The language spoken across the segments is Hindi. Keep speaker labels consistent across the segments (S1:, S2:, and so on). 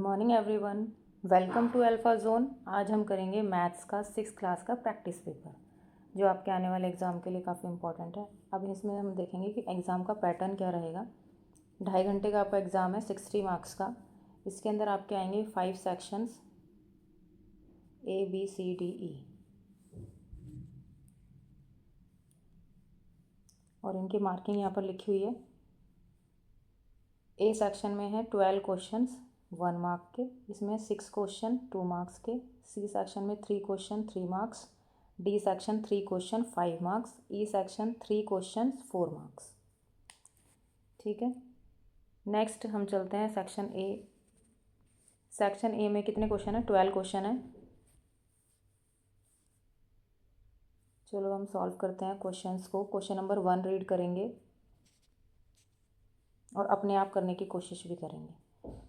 S1: Morning everyone, welcome to Alpha Zone. आज हम करेंगे मैथ्स का 6th क्लास का प्रैक्टिस पेपर, जो आपके आने वाले एग्ज़ाम के लिए काफ़ी इंपॉर्टेंट है। अब इसमें हम देखेंगे कि एग्ज़ाम का पैटर्न क्या रहेगा। 2.5 घंटे का आपका एग्ज़ाम है, 60 मार्क्स का। इसके अंदर आपके आएंगे 5 सेक्शंस ABCDE, और इनकी मार्किंग यहाँ पर लिखी हुई है। ए सेक्शन में है 12 क्वेश्चंस 1 मार्क के, इसमें 6 क्वेश्चन 2 मार्क्स के। सी सेक्शन में 3 question 3 marks. D section 3 question 5 marks. E section 3 question 4 marks. ठीक है, नेक्स्ट हम चलते हैं सेक्शन ए। सेक्शन ए में कितने क्वेश्चन है? 12 क्वेश्चन है। चलो हम सॉल्व करते हैं क्वेश्चंस को। क्वेश्चन नंबर 1 रीड करेंगे और अपने आप करने की कोशिश भी करेंगे।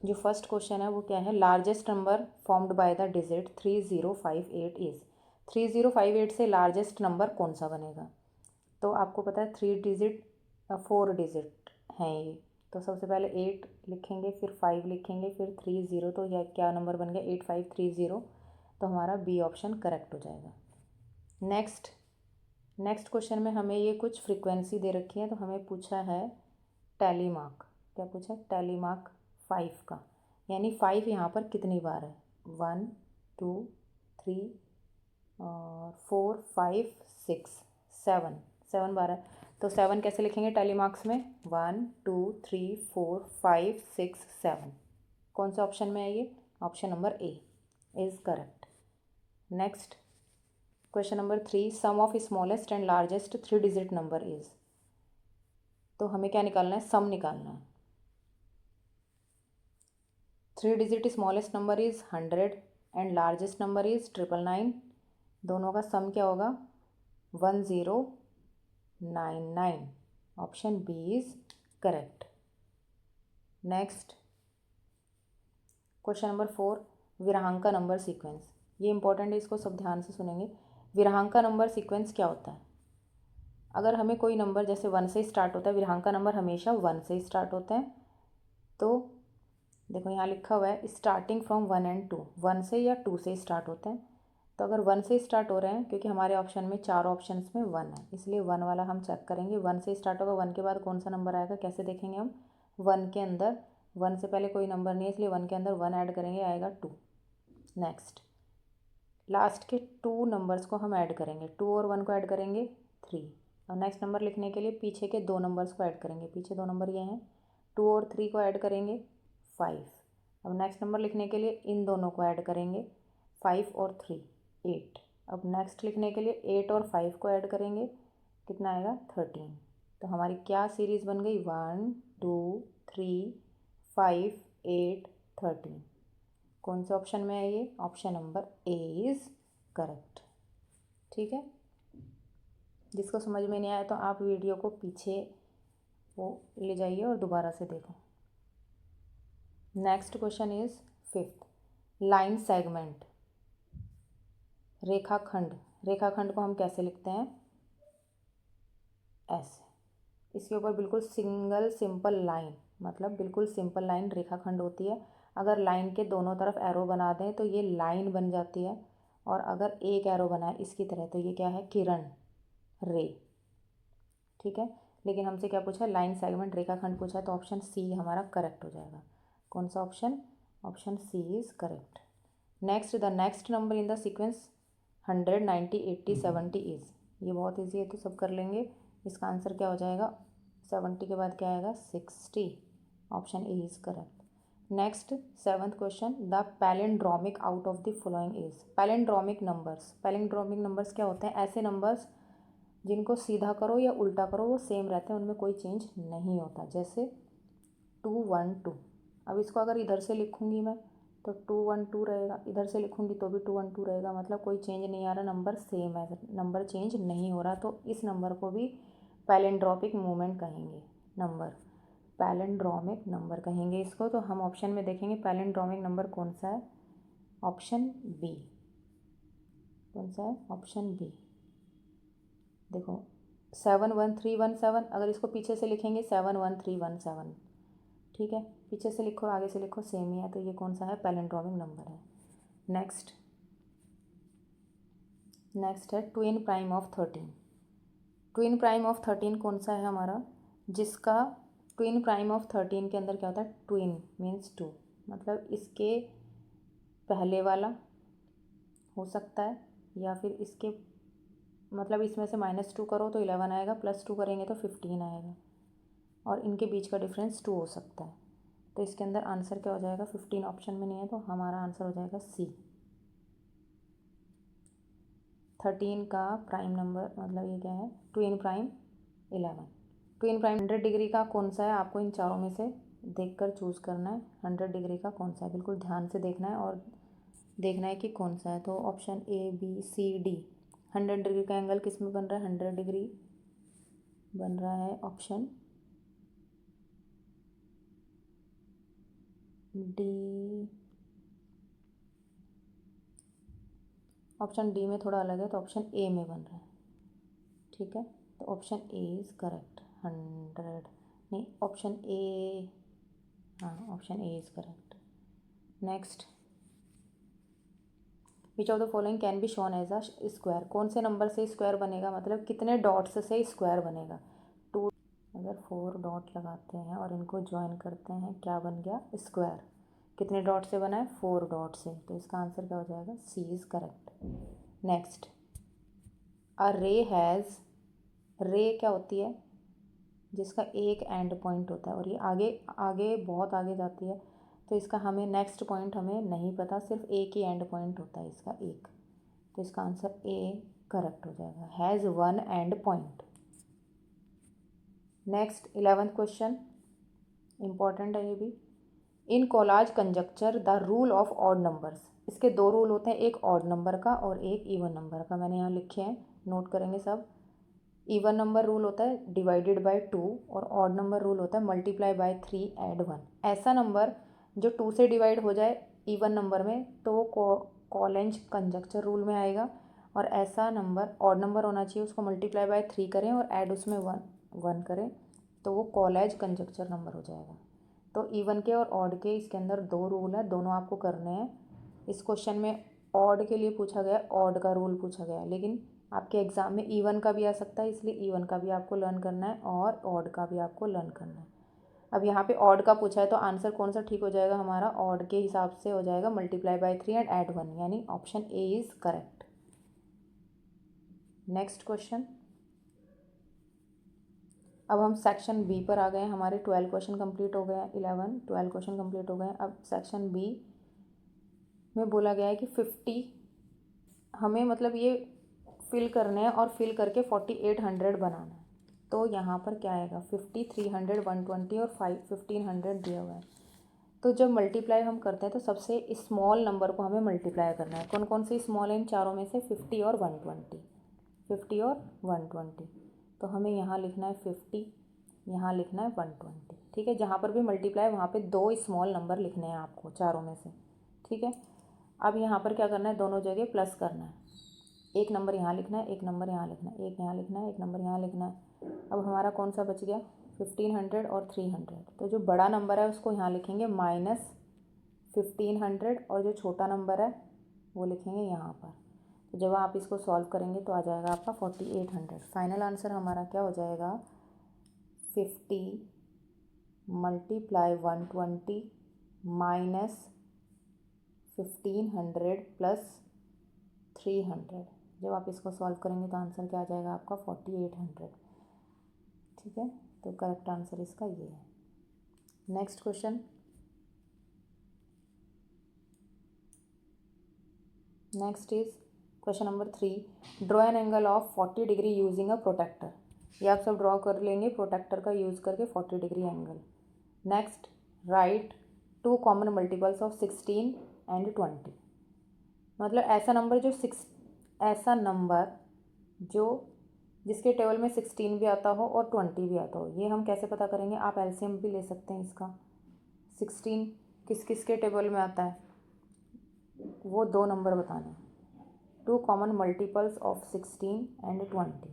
S1: जो फर्स्ट क्वेश्चन है वो क्या है? Largest number formed by the digit 3058 is. 3058 से लार्जेस्ट नंबर कौन सा बनेगा? तो आपको पता है 4 डिजिट हैं ये। तो सबसे पहले 8 लिखेंगे, फिर 5 लिखेंगे, फिर 30। तो यह क्या नंबर बन गया? 8530। तो हमारा बी ऑप्शन करेक्ट हो जाएगा। नेक्स्ट क्वेश्चन में हमें ये कुछ फ्रीक्वेंसी दे रखी है। तो हमें पूछा है टैली मार्क। क्या पूछा है? टैली मार्क 5 का, यानी 5 यहाँ पर कितनी बार है? 1 2 3 और 4 5 6 7 बार है। तो 7 कैसे लिखेंगे टैली मार्क्स में? 1 2 3 4 5 6 7। कौन सा ऑप्शन में है ये? Option number A is correct. Next question number 3, sum of smallest and largest 3 digit number is. तो हमें क्या निकालना है? सम निकालना है। 3 digit smallest number is 100 and largest number is 999। दोनों का सम क्या होगा? 1099। Option B is correct. Next question number 4, Virahanka number sequence. ये इंपॉर्टेंट है, इसको सब ध्यान से सुनेंगे। विरहांका नंबर सीक्वेंस क्या होता है? अगर हमें कोई नंबर जैसे 1 से स्टार्ट होता है, विरहांका नंबर हमेशा 1 से स्टार्ट होते हैं। तो देखो यहाँ लिखा हुआ है स्टार्टिंग फ्रॉम 1 एंड 2, 1 से या 2 से स्टार्ट होते हैं। तो अगर 1 से स्टार्ट हो रहे हैं, क्योंकि हमारे ऑप्शन में 4 ऑप्शंस में 1 है, इसलिए 1 वाला हम चेक करेंगे। 1 से स्टार्ट होगा, 1 के बाद कौन सा नंबर आएगा कैसे देखेंगे हम? 1 के अंदर 1 से पहले कोई नंबर नहीं है, इसलिए 1 के अंदर 1 ऐड करेंगे, आएगा 2। नेक्स्ट लास्ट के 2 नंबर्स को हम ऐड करेंगे, 2 और 1 को ऐड करेंगे 3। और नेक्स्ट नंबर लिखने के लिए पीछे के 2 नंबर्स को ऐड करेंगे। पीछे 2 नंबर ये हैं, 2 और 3 को ऐड करेंगे 5। अब नेक्स्ट नंबर लिखने के लिए इन दोनों को ऐड करेंगे, 5 और 3 8। अब नेक्स्ट लिखने के लिए 8 और 5 को ऐड करेंगे, कितना आएगा? 13। तो हमारी क्या सीरीज़ बन गई? 1 2 3 5 8 13। कौन से ऑप्शन में है ये? Option number A is correct. ठीक है, जिसको समझ में नहीं आया तो आप वीडियो को पीछे वो ले जाइए और दोबारा से देखो। Next question is 5th, line segment. रेखाखंड। रेखाखंड को हम कैसे लिखते हैं? ऐसे। इसके ऊपर बिल्कुल सिंगल सिंपल लाइन, मतलब बिल्कुल सिंपल लाइन रेखाखंड होती है। अगर लाइन के दोनों तरफ एरो बना दें तो ये लाइन बन जाती है, और अगर एक एरो बनाए इसकी तरह तो ये क्या है? किरण, रे। ठीक है, लेकिन हमसे क्या पूछा है? लाइन सेगमेंट रेखाखंड पूछा है, तो ऑप्शन सी हमारा करेक्ट हो जाएगा। कौन सा option? Option C is correct. Next, the next number in the sequence 100 90 80 70 is. ये बहुत ईजी है तो सब कर लेंगे। इसका आंसर क्या हो जाएगा? 70 के बाद क्या आएगा? 60। Option A is correct. Next 7th question, the palindromic out of the following is. Palindromic numbers. Palindromic numbers क्या होते हैं? ऐसे नंबर्स जिनको सीधा करो या उल्टा करो वो सेम रहते हैं, उनमें कोई चेंज नहीं होता। जैसे 212। अब इसको अगर इधर से लिखूँगी मैं तो 212 रहेगा, इधर से लिखूँगी तो भी 212 रहेगा, मतलब कोई चेंज नहीं आ रहा, नंबर सेम है, नंबर चेंज नहीं हो रहा। तो इस नंबर को भी पैलिंड्रोमिक मूवमेंट कहेंगे, नंबर पैलिंड्रोमिक नंबर कहेंगे इसको। तो हम ऑप्शन में देखेंगे पैलिंड्रोमिक नंबर कौन सा है? Option B. कौन सा है? Option B. देखो 71317, अगर इसको पीछे से लिखेंगे 71317। ठीक है, पीछे से लिखो आगे से लिखो सेम ही है, तो ये कौन सा है, पैलिंड्रोमिक नंबर है। नेक्स्ट है twin prime of 13। Twin prime of 13 कौन सा है हमारा, जिसका ट्विन प्राइम ऑफ 13 के अंदर क्या होता है, ट्विन मीन्स टू, मतलब इसके पहले वाला हो सकता है, या फिर इसके मतलब इसमें से -2 करो तो 11 आएगा, +2 करेंगे तो 15 आएगा, और इनके बीच का डिफरेंस 2 हो सकता है। तो इसके अंदर आंसर क्या हो जाएगा, 15 ऑप्शन में नहीं है तो हमारा आंसर हो जाएगा सी। 13 का प्राइम नंबर मतलब ये क्या है, twin prime 11। Twin prime 100 degree का कौन सा है, आपको इन चारों में से देखकर चूज़ करना है 100 डिग्री का कौन सा है, बिल्कुल ध्यान से देखना है और देखना है कि कौन सा है। तो option A B C D, 100 degree का एंगल किस में बन रहा है, 100 डिग्री बन रहा है ऑप्शन डी। ऑप्शन डी में थोड़ा अलग है, तो ऑप्शन ए में बन रहा है, ठीक है। तो ऑप्शन ए इज़ करेक्ट, 100 नहीं, ऑप्शन ए, हाँ option A is correct. Next, which of the following can be shown as a square, कौन से नंबर से स्क्वायर बनेगा, मतलब कितने डॉट्स से स्क्वायर बनेगा। 2, अगर 4 डॉट लगाते हैं और इनको ज्वाइन करते हैं क्या बन गया, स्क्वायर। कितने डॉट से बना है, 4 डॉट से, तो इसका आंसर क्या हो जाएगा, सी इज़ करेक्ट। नेक्स्ट, अ रे हैज़, रे क्या होती है, जिसका एक एंड पॉइंट होता है और ये आगे आगे बहुत आगे जाती है, तो इसका हमें नेक्स्ट पॉइंट हमें नहीं पता, सिर्फ एक ही एंड पॉइंट होता है इसका एक, तो इसका आंसर ए करेक्ट हो जाएगा, has 1 end point. Next 11th question, important है ये भी। In Collatz conjecture the rule of odd numbers, इसके 2 रूल होते हैं, एक ऑड नंबर का और एक इवन नंबर का, मैंने यहाँ लिखे हैं, नोट करेंगे सब। इवन नंबर रूल होता है डिवाइडेड बाय 2 और ऑड नंबर रूल होता है मल्टीप्लाई बाय 3 ऐड 1। ऐसा नंबर जो 2 से डिवाइड हो जाए इवन नंबर में तो वो कोलेंज कंजक्चर रूल में आएगा, और ऐसा नंबर ऑड नंबर होना चाहिए, उसको मल्टीप्लाई बाय 3 करें और ऐड उसमें 1 करें तो वो कोलेज कंजक्चर नंबर हो जाएगा। तो इवन के और ऑड के इसके अंदर 2 रूल है, दोनों आपको करने हैं। इस क्वेश्चन में ऑड के लिए पूछा गया, ऑड का रूल पूछा गया, लेकिन आपके एग्ज़ाम में इवन का भी आ सकता है, इसलिए इवन का भी आपको लर्न करना है और ऑड का भी आपको लर्न करना है। अब यहाँ पे ऑड का पूछा है तो आंसर कौन सा ठीक हो जाएगा हमारा, ऑड के हिसाब से हो जाएगा मल्टीप्लाई बाय 3 एंड ऐड 1, यानी option A is correct. Next question, अब हम सेक्शन बी पर आ गए हैं, हमारे 12 क्वेश्चन कंप्लीट हो गए हैं, 12 क्वेश्चन कंप्लीट हो गए हैं। अब सेक्शन बी में बोला गया है कि 50 हमें मतलब ये फिल करने हैं और फिल करके 4800 बनाना है। तो यहाँ पर क्या आएगा, 50, 300, 120 और 1500 दिया हुआ है। तो जब मल्टीप्लाई हम करते हैं तो सबसे स्मॉल नंबर को हमें मल्टीप्लाई करना है। कौन कौन से स्मॉल है इन चारों में से, 50 और 120, 50 और 120। तो हमें यहाँ लिखना है 50, यहाँ लिखना है 120, ठीक है। जहाँ पर भी मल्टीप्लाई वहाँ पे 2 स्मॉल नंबर लिखने हैं आपको चारों में से, ठीक है। अब यहाँ पर क्या करना है, दोनों जगह प्लस करना है, एक नंबर यहाँ लिखना है, एक नंबर यहाँ लिखना है, एक यहाँ लिखना है, एक नंबर यहाँ लिखना है। अब हमारा कौन सा बच गया, 1500 और 300। तो जो बड़ा नंबर है उसको यहाँ लिखेंगे -1500 और जो छोटा नंबर है वो लिखेंगे यहाँ पर। तो जब आप इसको सॉल्व करेंगे तो आ जाएगा आपका 4800। फाइनल आंसर हमारा क्या हो जाएगा, 50 × 120 -1500 + 300। जब आप इसको सॉल्व करेंगे तो आंसर क्या आ जाएगा आपका 4800, ठीक है। तो करेक्ट आंसर इसका ये है। Next question, next is question number 3, draw an angle of 40 degree using a protractor. ये आप सब ड्रॉ कर लेंगे प्रोटेक्टर का यूज़ करके 40 degree angle. Next, right 2 common multiples of 16 and 20। मतलब ऐसा नंबर जो जिसके टेबल में 16 भी आता हो और 20 भी आता हो, ये हम कैसे पता करेंगे, आप एलसीएम भी ले सकते हैं इसका। 16 किस किस के टेबल में आता है, वो 2 नंबर बताने हैं। 2 कॉमन मल्टीपल्स ऑफ 16 एंड 20।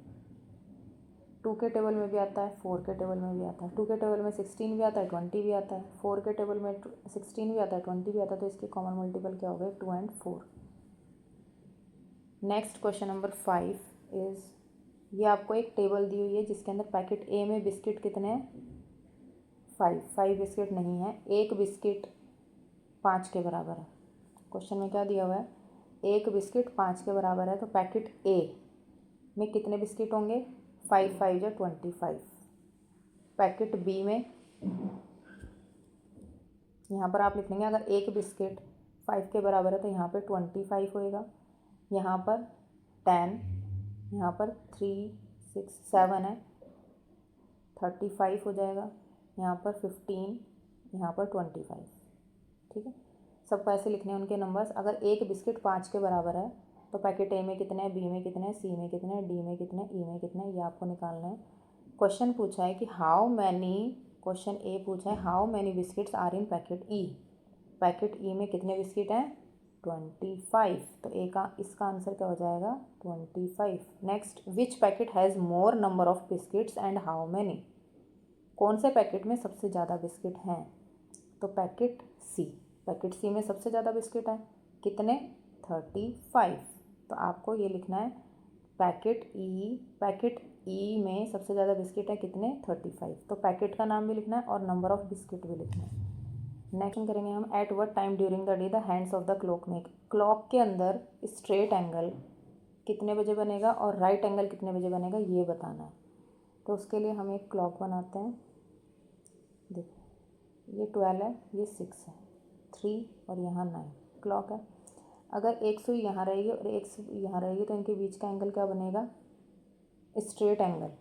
S1: 2 के टेबल में भी आता है, 4 के टेबल में भी आता है। 2 के टेबल में 16 भी आता है, 20 भी आता है। 4 के टेबल में 16 भी आता है, 20 भी आता है। तो इसकी कॉमन मल्टीपल क्या हो गए? 2 and 4। Next question number 5 is, ये आपको एक टेबल दी हुई है जिसके अंदर पैकेट ए में बिस्किट कितने हैं? 5 बिस्किट नहीं है, एक बिस्किट 5 के बराबर है। क्वेश्चन में क्या दिया हुआ है? एक बिस्किट 5 के बराबर है, तो पैकेट ए में कितने बिस्किट होंगे? 5 5 या 25। पैकेट बी में यहाँ पर आप लिख लेंगे, अगर एक बिस्किट 5 के बराबर है तो यहाँ पर 25 होएगा, यहाँ पर 10, यहाँ पर 3 6 7 है, 35 हो जाएगा, यहाँ पर 15, यहाँ पर 25। ठीक है, सबको ऐसे लिखने हैं उनके नंबर्स। अगर एक बिस्किट 5 के बराबर है तो पैकेट ए में कितने हैं, बी में कितने हैं, सी में कितने हैं, डी में कितने हैं, ई में कितने हैं, ये आपको निकालना है। क्वेश्चन पूछा है कि हाउ मैनी, क्वेश्चन ए पूछा है how many biscuits are in packet E. Packet E में कितने बिस्किट हैं? 25। तो ए का इसका आंसर क्या हो जाएगा? 25। Next, which packet has more number of biscuits and how many. कौन से पैकेट में सबसे ज़्यादा बिस्किट हैं? तो पैकेट सी। पैकेट सी में सबसे ज़्यादा बिस्किट हैं, कितने? 35। तो आपको ये लिखना है पैकेट ई में सबसे ज़्यादा बिस्किट है कितने? 35। तो पैकेट का नाम भी लिखना है और नंबर ऑफ बिस्किट भी लिखना है। नेक्स्ट करेंगे हम, at what time during the day the hands of the clock make. Clock के अंदर स्ट्रेट एंगल कितने बजे बनेगा और राइट एंगल कितने बजे बनेगा, ये बताना है। तो उसके लिए हम एक क्लॉक बनाते हैं। देखो, ये 12 है, ये 6 है, 3 और यहाँ 9 क्लॉक है। अगर एक सुई यहाँ रहेगी और एक सुई यहाँ रहेगी तो इनके बीच का एंगल क्या बनेगा? Straight angle.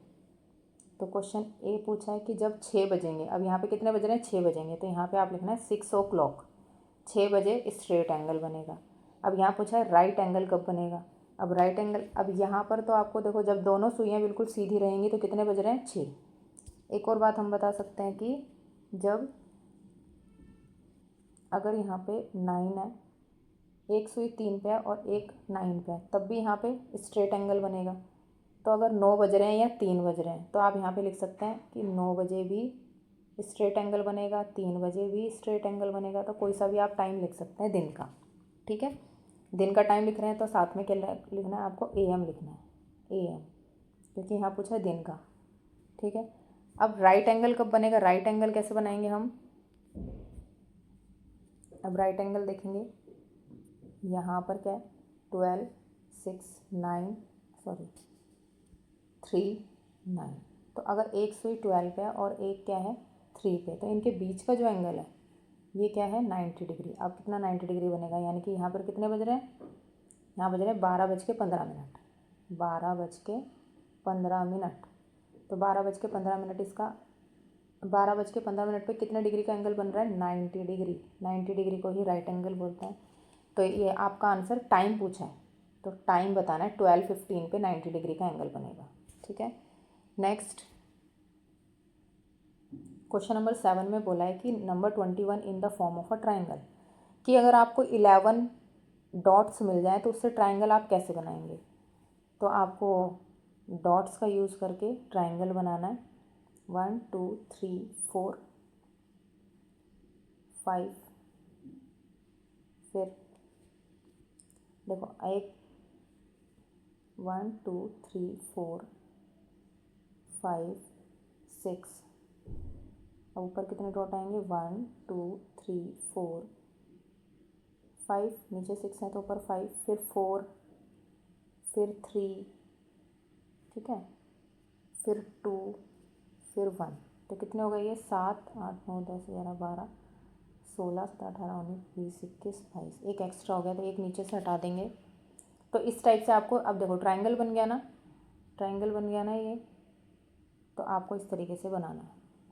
S1: तो क्वेश्चन ए पूछा है कि जब 6 बजेंगे, अब यहाँ पे कितने बज रहे हैं? 6 बजेंगे, तो यहाँ पे आप लिखना है 6 o'clock, 6 बजे स्ट्रेट एंगल बनेगा। अब यहाँ पूछा है राइट एंगल कब बनेगा। अब राइट एंगल, अब यहाँ पर तो आपको देखो, जब दोनों सुइयाँ बिल्कुल सीधी रहेंगी तो कितने बज रहे हैं? 6। एक और बात हम बता सकते हैं कि जब, अगर यहाँ पे 9 है, एक सुई 3 पे है और एक 9 पे है, तब भी यहाँ पे स्ट्रेट एंगल बनेगा। तो अगर 9 बज रहे हैं या 3 बज रहे हैं तो आप यहाँ पे लिख सकते हैं कि 9 बजे भी स्ट्रेट एंगल बनेगा, 3 बजे भी स्ट्रेट एंगल बनेगा। तो कोई सा भी आप टाइम लिख सकते हैं दिन का। ठीक है, दिन का टाइम लिख रहे हैं तो साथ में क्या लिखना है आपको? AM लिखना है, AM, क्योंकि यहाँ पूछा है दिन का। ठीक है, अब राइट एंगल कब बनेगा? राइट एंगल कैसे बनाएंगे हम? अब राइट एंगल देखेंगे, यहाँ पर क्या है? 12 6 9 सॉरी 3 9। तो अगर एक सुई 12 पे है और एक क्या है? 3 पे, तो इनके बीच का जो एंगल है ये क्या है? 90 डिग्री। अब कितना 90 डिग्री बनेगा? यानी कि यहाँ पर कितने बज रहे हैं? यहाँ बज रहे हैं 12:15। 12:15। तो 12:15 इसका 12:15 पे कितने डिग्री का एंगल बन रहा है? 90 डिग्री। 90 डिग्री को ही राइट एंगल बोलते हैं। तो ये आपका आंसर, टाइम पूछा है तो टाइम बताना है। 12:15 पे 90 डिग्री का एंगल बनेगा। ठीक है, नेक्स्ट क्वेश्चन नंबर 7 में बोला है कि number 21 in the form of a triangle, कि अगर आपको 11 डॉट्स मिल जाए तो उससे ट्राइंगल आप कैसे बनाएंगे। तो आपको डॉट्स का यूज़ करके ट्राइंगल बनाना है। 1 2 3 4 5, फिर देखो एक 1 2 3 4 5 6, अब ऊपर कितने डॉट आएंगे? 1 2 3 4 5, नीचे 6 है तो ऊपर 5, फिर 4, फिर 3, ठीक है, फिर 2, फिर 1। तो कितने हो गए ये? 7 8 9 10 11 12 16 17 18 19 20 21 22। एक एक्स्ट्रा हो गया तो एक नीचे से हटा देंगे। तो इस टाइप से आपको, अब देखो ट्राइंगल बन गया ना, ट्राइंगल बन गया ना ये। तो आपको इस तरीके से बनाना है।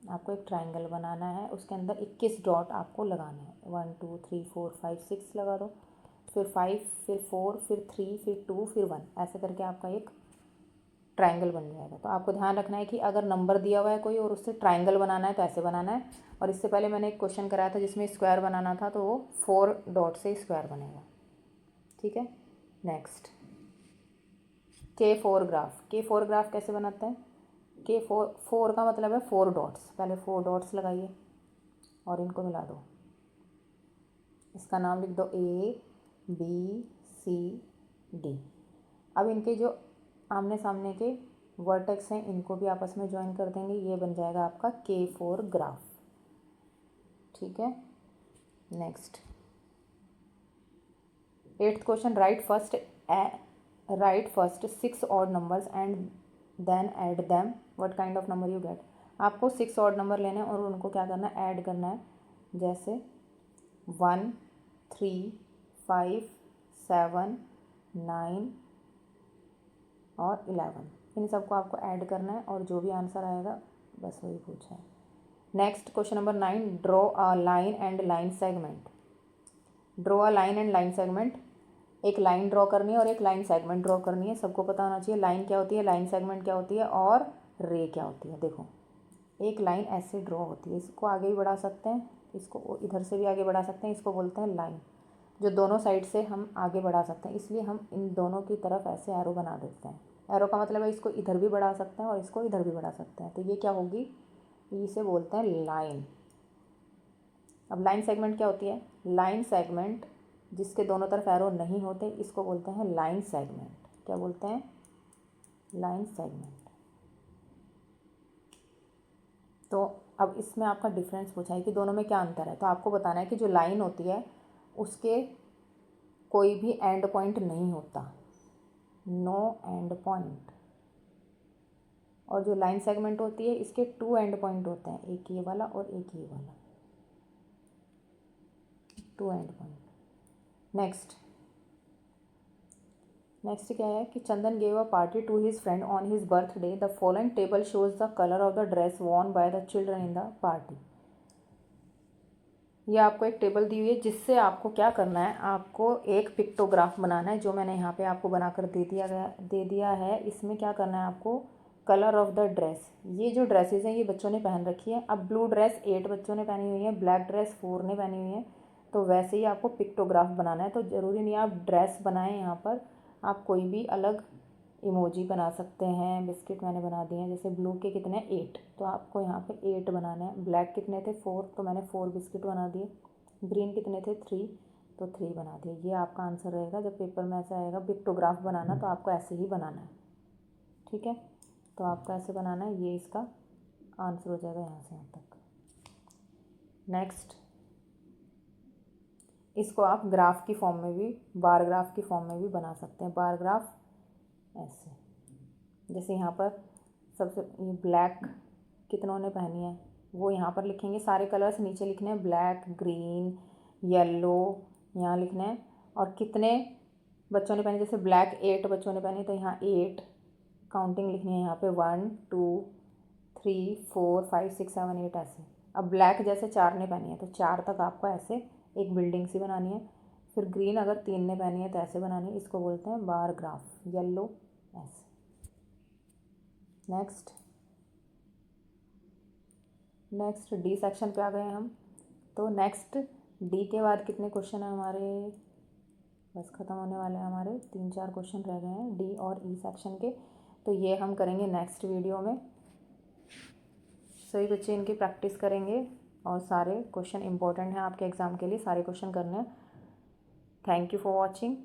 S1: आपको एक ट्राइंगल बनाना है, उसके अंदर 21 डॉट आपको लगाना है। 1 2 3 4 5 6 लगा दो, फिर 5, फिर 4, फिर 3, फिर 2, फिर 1, ऐसे करके आपका एक ट्राइंगल बन जाएगा। तो आपको ध्यान रखना है कि अगर नंबर दिया हुआ है कोई और उससे ट्राइंगल बनाना है तो ऐसे बनाना है। और इससे पहले मैंने एक क्वेश्चन कराया था जिसमें स्क्वायर बनाना था, तो वो 4 डॉट से स्क्वायर बनेगा। ठीक है, next K4 graph. K4 graph कैसे बनाते हैं? के फोर, फोर का मतलब है 4 डॉट्स, पहले 4 डॉट्स लगाइए और इनको मिला दो। इसका नाम लिख दो ABCD। अब इनके जो आमने सामने के वर्टेक्स हैं इनको भी आपस में ज्वाइन कर देंगे, ये बन जाएगा आपका K4 ग्राफ। ठीक है, next 8th question, write first 6 odd numbers and then add them, what kind of number you get. आपको 6 ऑड नंबर लेने हैं और उनको क्या करना है, ऐड करना है। जैसे 1 3 5 7 9 और 11, इन सबको आपको ऐड करना है और जो भी आंसर आएगा बस वही पूछा है। Next question number 9, draw a line and line segment. Draw a line and line segment, एक लाइन ड्रॉ करनी है और एक लाइन सेगमेंट ड्रॉ करनी है। सबको पता होना चाहिए लाइन क्या होती है, लाइन सेगमेंट क्या होती है और रे क्या होती है। देखो एक लाइन ऐसे ड्रॉ होती है, इसको आगे भी बढ़ा सकते हैं, इसको इधर से भी आगे बढ़ा सकते हैं, इसको बोलते हैं लाइन, जो दोनों साइड से हम आगे बढ़ा सकते हैं, इसलिए हम इन दोनों की तरफ ऐसे एरो बना देते हैं। एरो का मतलब है इसको इधर भी बढ़ा सकते हैं और इसको इधर भी बढ़ा सकते हैं, तो ये क्या होगी, इसे बोलते हैं लाइन। अब लाइन सेगमेंट क्या होती है, लाइन सेगमेंट जिसके दोनों तरफ एरो नहीं होते इसको बोलते हैं लाइन सेगमेंट। क्या बोलते हैं, लाइन सेगमेंट। तो अब इसमें आपका डिफरेंस पूछा है कि दोनों में क्या अंतर है, तो आपको बताना है कि जो लाइन होती है उसके कोई भी एंड पॉइंट नहीं होता, नो एंड पॉइंट, और जो लाइन सेगमेंट होती है इसके 2 एंड पॉइंट होते हैं, एक ये वाला और एक ये वाला, 2 एंड पॉइंट। नेक्स्ट क्या है कि Chandan gave a party to his friend on his birthday, the following table shows the colour of the dress worn by the children in the party. ये आपको एक टेबल दी हुई है जिससे आपको क्या करना है, आपको एक पिक्टोग्राफ बनाना है, जो मैंने यहाँ पे आपको बनाकर दे दिया है। इसमें क्या करना है आपको, कलर ऑफ द ड्रेस, ये जो ड्रेसेस हैं ये बच्चों ने पहन रखी है। अब ब्लू ड्रेस 8 बच्चों ने पहनी हुई है, ब्लैक ड्रेस 4 ने पहनी हुई है, तो वैसे ही आपको पिक्टोग्राफ बनाना है। तो ज़रूरी नहीं आप ड्रेस बनाएं, यहाँ पर आप कोई भी अलग इमोजी बना सकते हैं। बिस्किट मैंने बना दिए हैं, जैसे ब्लू के कितने 8, तो आपको यहाँ पे 8 बनाना है। ब्लैक कितने थे 4, तो मैंने 4 बिस्किट बना दिए। ग्रीन कितने थे 3, तो 3 बना दिए। ये आपका आंसर रहेगा। जब पेपर में ऐसा आएगा पिक्टोग्राफ बनाना, तो आपको ऐसे ही बनाना है। ठीक है, तो आपको ऐसे बनाना है, ये इसका आंसर हो जाएगा यहाँ से यहाँ तक। नेक्स्ट, इसको आप ग्राफ की फॉर्म में भी, बार ग्राफ की फॉर्म में भी बना सकते हैं। बार ग्राफ ऐसे, जैसे यहाँ पर सबसे ये ब्लैक कितनों ने पहनी है वो यहाँ पर लिखेंगे, सारे कलर्स नीचे लिखने हैं, ब्लैक ग्रीन येलो यहाँ लिखना है। और कितने बच्चों ने पहनी, जैसे ब्लैक 8 बच्चों ने पहनी, तो यहाँ 8 काउंटिंग लिखनी है यहाँ पे, 1 2 3 4 5 6 7 8 ऐसे। अब ब्लैक जैसे 4 ने पहनी है तो 4 तक आपको ऐसे एक बिल्डिंग सी बनानी है। फिर ग्रीन अगर 3 ने पहनी है तो ऐसे बनानी है, इसको बोलते हैं बार ग्राफ। येलो ऐसे। नेक्स्ट डी सेक्शन पे आ गए हम। तो नेक्स्ट डी के बाद कितने क्वेश्चन हैं हमारे, बस ख़त्म होने वाले हैं हमारे, 3-4 क्वेश्चन रह गए हैं डी और ई सेक्शन के, तो ये हम करेंगे नेक्स्ट वीडियो में। सभी बच्चे इनकी प्रैक्टिस करेंगे और सारे क्वेश्चन इंपॉर्टेंट हैं आपके एग्ज़ाम के लिए, सारे क्वेश्चन करने हैं। Thank you for watching.